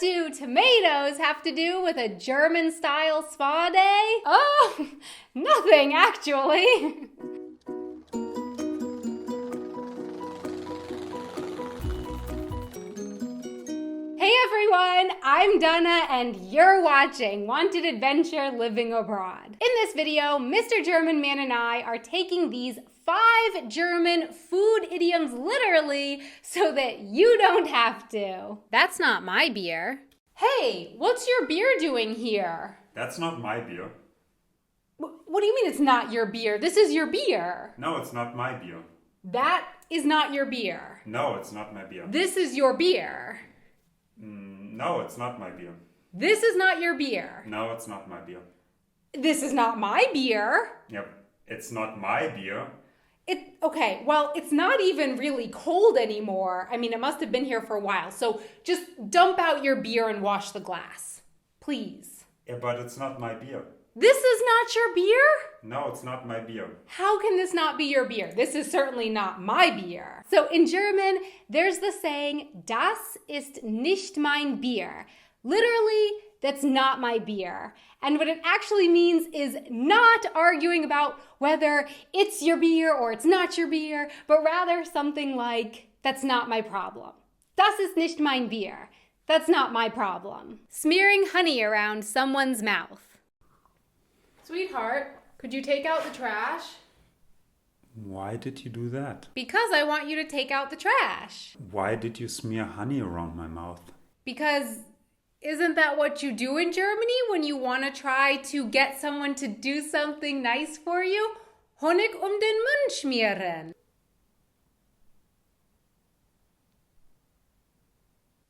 do tomatoes have to do with a German-style spa day? Oh, nothing actually. Hey everyone, I'm Donna and you're watching Wanted Adventure Living Abroad. In this video, Mr. German Man and I are taking these 5 German food idioms literally so that you don't have to. That's not my beer. Hey, what's your beer doing here? That's not my beer. What do you mean it's not your beer? This is your beer. No, it's not my beer. That is not your beer. No, it's not my beer. This is your beer. No, it's not my beer. This is not your beer. No, it's not my beer. This is not my beer. Yep, it's not my beer. Okay, well, it's not even really cold anymore. I mean, it must have been here for a while. So just dump out your beer and wash the glass. Please. Yeah, but it's not my beer. This is not your beer? No, it's not my beer. How can this not be your beer? This is certainly not my beer. So in German, there's the saying, das ist nicht mein Bier. Literally, that's not my beer. And what it actually means is not arguing about whether it's your beer or it's not your beer, but rather something like, that's not my problem. Das ist nicht mein Bier. That's not my problem. Smearing honey around someone's mouth. Sweetheart, could you take out the trash? Why did you do that? Because I want you to take out the trash. Why did you smear honey around my mouth? Because isn't that what you do in Germany when you want to try to get someone to do something nice for you? Honig den Mund schmieren.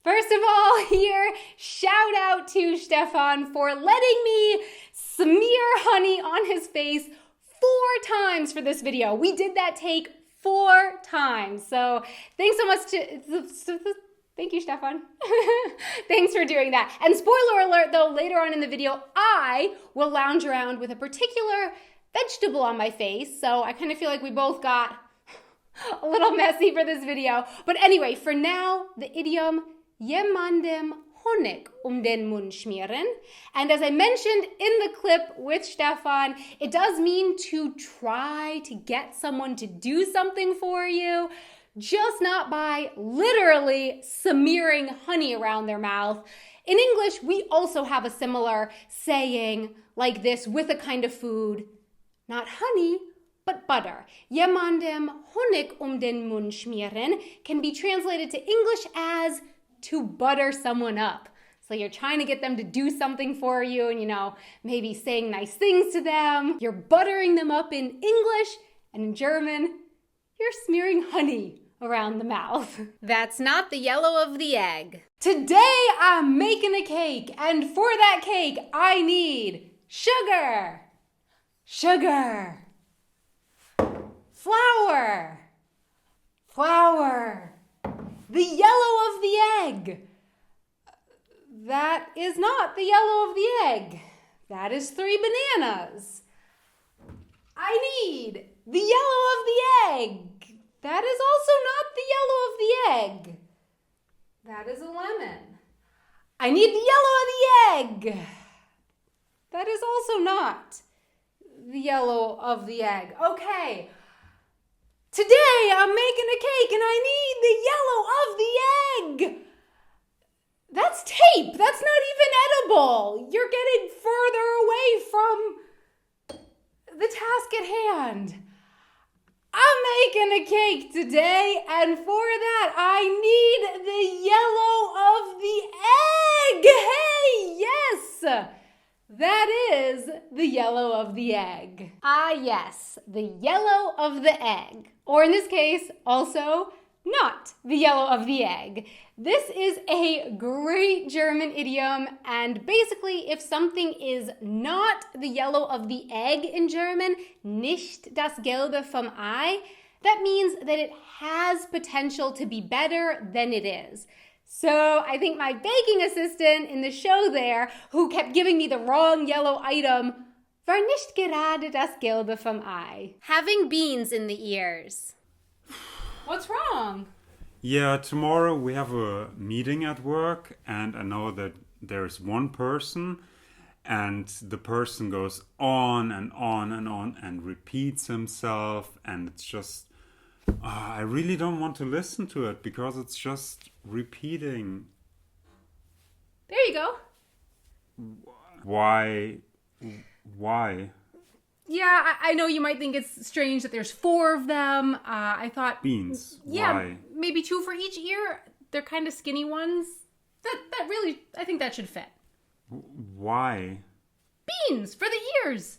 First of all, here, shout out to Stefan for letting me smear honey on his face 4 times for this video. We did that take 4 times. So thanks so much thank you, Stefan. Thanks for doing that. And spoiler alert, though, later on in the video, I will lounge around with a particular vegetable on my face. So I kind of feel like we both got a little messy for this video. But anyway, for now, the idiom jemandem Honig den Mund schmieren. And as I mentioned in the clip with Stefan, it does mean to try to get someone to do something for you, just not by literally smearing honey around their mouth. In English, we also have a similar saying like this with a kind of food, not honey, but butter. Jemandem Honig den Mund schmieren can be translated to English as to butter someone up. So you're trying to get them to do something for you and, maybe saying nice things to them. You're buttering them up in English, and in German, you're smearing honey around the mouth. That's not the yellow of the egg. Today I'm making a cake, and for that cake I need sugar, flour, the yellow of the egg. That is not the yellow of the egg. That is 3 bananas. I need the yellow of the egg. That is also not the yellow of the egg. That is a lemon. I need the yellow of the egg. That is also not the yellow of the egg. Okay. Today I'm making a cake and I need the yellow of the egg. That's tape. That's not even edible. You're getting further away from the task at hand. I'm making a cake today, and for that I need the yellow of the egg. Hey, yes. That is the yellow of the egg. Ah, yes, the yellow of the egg. Or in this case, also not the yellow of the egg. This is a great German idiom, and basically if something is not the yellow of the egg in German, nicht das Gelbe vom Ei, that means that it has potential to be better than it is. So I think my baking assistant in the show there, who kept giving me the wrong yellow item, war nicht gerade das Gelbe vom Ei. Having beans in the ears. What's wrong? Yeah, tomorrow we have a meeting at work, and I know that there's one person, and the person goes on and on and on and repeats himself, and it's just, I really don't want to listen to it because it's just repeating. There you go. Why? Why? Yeah, I know you might think it's strange that there's 4 of them. I thought, Beans. yeah, Why? maybe 2 for each ear. They're kind of skinny ones. That really, I think that should fit. Why? Beans for the ears.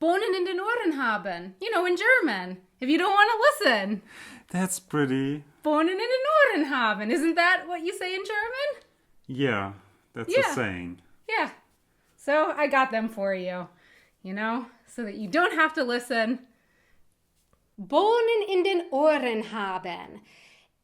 Bohnen in den Ohren haben. You know, in German. If you don't want to listen. That's pretty. Bohnen in den Ohren haben. Isn't that what you say in German? Yeah, that's Yeah. a saying. Yeah. So I got them for you. You know, so that you don't have to listen. Bohnen in den Ohren haben.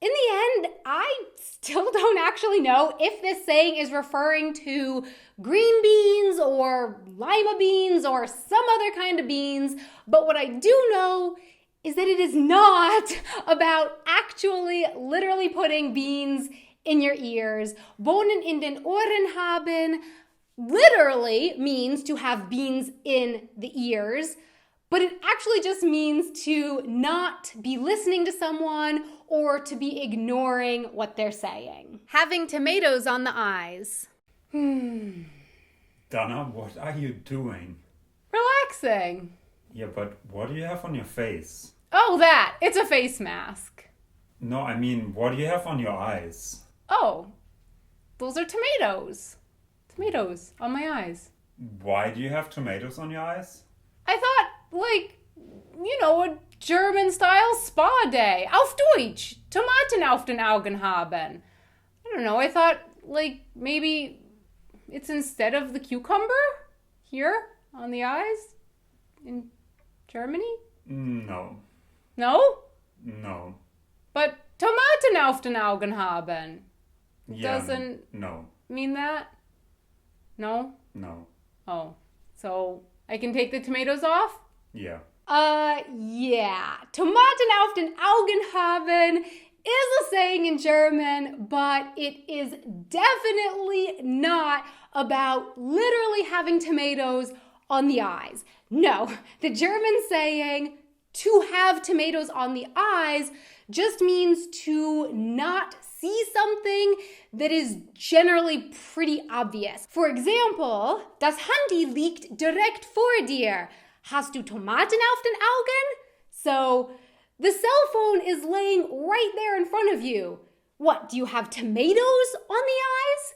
In the end, I still don't actually know if this saying is referring to green beans or lima beans or some other kind of beans, but what I do know is that it is not about actually literally putting beans in your ears. Bohnen in den Ohren haben literally means to have beans in the ears, but it actually just means to not be listening to someone or to be ignoring what they're saying. Having tomatoes on the eyes. Donna, what are you doing? Relaxing. Yeah, but what do you have on your face? Oh, that. It's a face mask. No, I mean, what do you have on your eyes? Oh, those are tomatoes. Tomatoes on my eyes. Why do you have tomatoes on your eyes? I thought, like, you know, a German-style spa day. Auf Deutsch. Tomaten auf den Augen haben. I don't know, I thought, like, maybe it's instead of the cucumber here on the eyes in Germany? No. No? No. But Tomaten auf den Augen haben. Yeah, Doesn't no. mean that? No? No. Oh. So I can take the tomatoes off? Yeah. Yeah. Tomaten auf den Augen haben is a saying in German, but it is definitely not about literally having tomatoes on the eyes. No, the German saying to have tomatoes on the eyes just means to not see something that is generally pretty obvious. For example, das Handy liegt direkt vor dir. Hast du Tomaten auf den Augen? So, the cell phone is laying right there in front of you. What, do you have tomatoes on the eyes?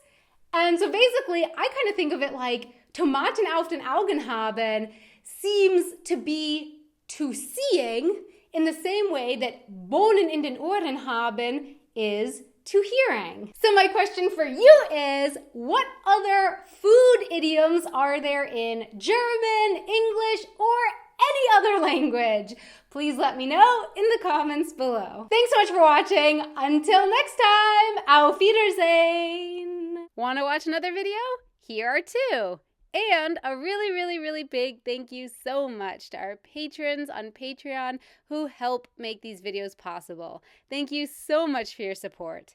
And so basically, I kind of think of it like Tomaten auf den Augen haben seems to be to seeing in the same way that Bohnen in den Ohren haben is to hearing. So my question for you is, what other food idioms are there in German, English, or any other language? Please let me know in the comments below. Thanks so much for watching. Until next time, auf Wiedersehen. Want to watch another video? Here are 2. And a really, really, really big thank you so much to our patrons on Patreon who help make these videos possible. Thank you so much for your support.